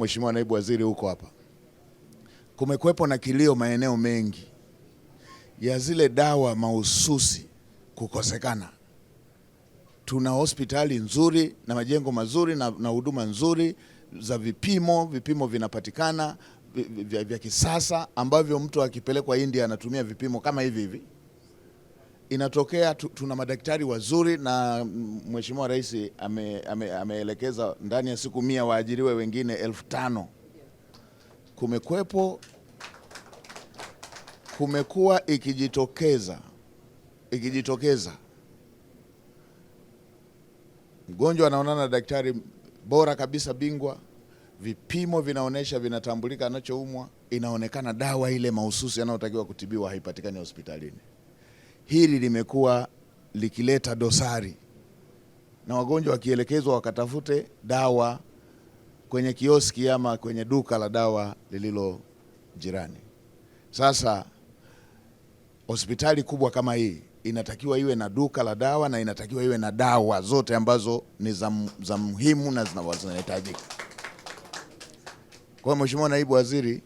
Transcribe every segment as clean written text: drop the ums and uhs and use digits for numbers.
Mheshimiwa Naibu Waziri huko hapa, kumekuwepo na kilio maeneo mengi ya zile dawa mahususi kukosekana. Tuna hospitali nzuri na majengo mazuri na huduma nzuri za vipimo vinapatikana vya kisasa ambavyo mtu akipelekwa India anatumia vipimo kama hivi. Inatokea tuna madaktari wazuri na Mheshimiwa Rais ameelekeza ndani ya siku 100 waajiriwe wengine 5,000. Kumekuwa ikijitokeza mgonjwa anaonana na daktari bora kabisa, bingwa, vipimo vinaonesha, vinatambulika anachoumwa, inaonekana dawa ile mahususi anayotakiwa kutibiwa haipatikani hospitalini. Hili limekuwa likileta dosari na wagonjwa wakielekezwa wakatafute dawa kwenye kioski ama kwenye duka la dawa lililo jirani. Sasa hospitali kubwa kama hii inatakiwa iwe na duka la dawa na inatakiwa iwe na dawa zote ambazo ni za muhimu na zinahitajika. Kwa Mheshimiwa Naibu Waziri,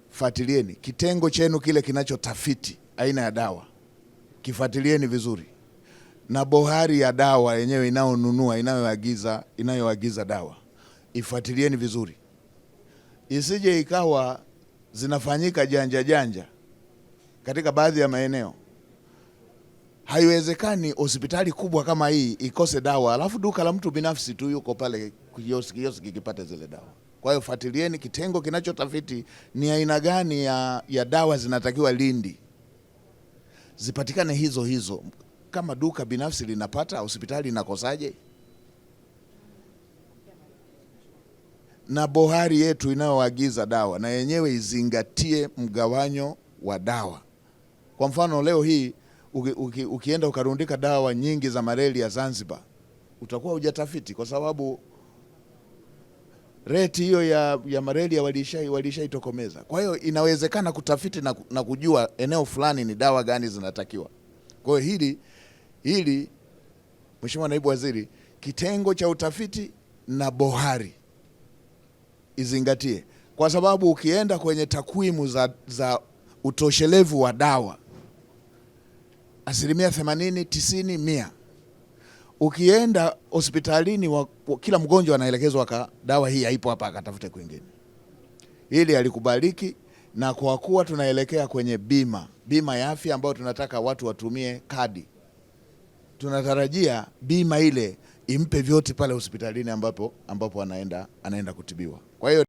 fuatilieni kitengo chenu kile kinachotafiti aina ya dawa, kifuatilieni vizuri, na bohari ya dawa yenyewe inayonunua inayoagiza dawa ifuatilieni vizuri, isije ikawa zinafanyika janja katika baadhi ya maeneo. Haiwezekani hospitali kubwa kama hii ikose dawa alafu duka la mtu binafsi tu yuko pale kioski kipate zile dawa. Kwa hiyo fuatilieni kitengo kinachotafiti ni aina gani ya dawa zinatakiwa Lindi, zipatikane hizo. Kama duka binafsi linapata, hospitali inakosaje? Na bohari yetu inayoagiza dawa na yenyewe izingatie mgawanyo wa dawa. Kwa mfano leo hii ukienda ukarundika dawa nyingi za malaria Zanzibar, utakuwa hujatafiti, kwa sababu reti hiyo ya malaria walishaitokomeza. Kwa hiyo inawezekana kutafiti na kujua eneo fulani ni dawa gani zinatakiwa. Kwa hiyo hili Mheshimiwa Naibu Waziri, kitengo cha utafiti na bohari izingatie, kwa sababu ukienda kwenye takwimu za utoshelevu wa dawa 80%, 90%, 100%. Ukienda hospitalini kila mgonjwa anaelekezwa dawa hii haipo hapa, akatafute kwingine. Hili halikubaliki, na kwa kuwa tunaelekea kwenye bima ya afya ambayo tunataka watu watumie kadi, tunatarajia bima ile impe vyote pale hospitalini ambapo anaenda kutibiwa. Kwa hiyo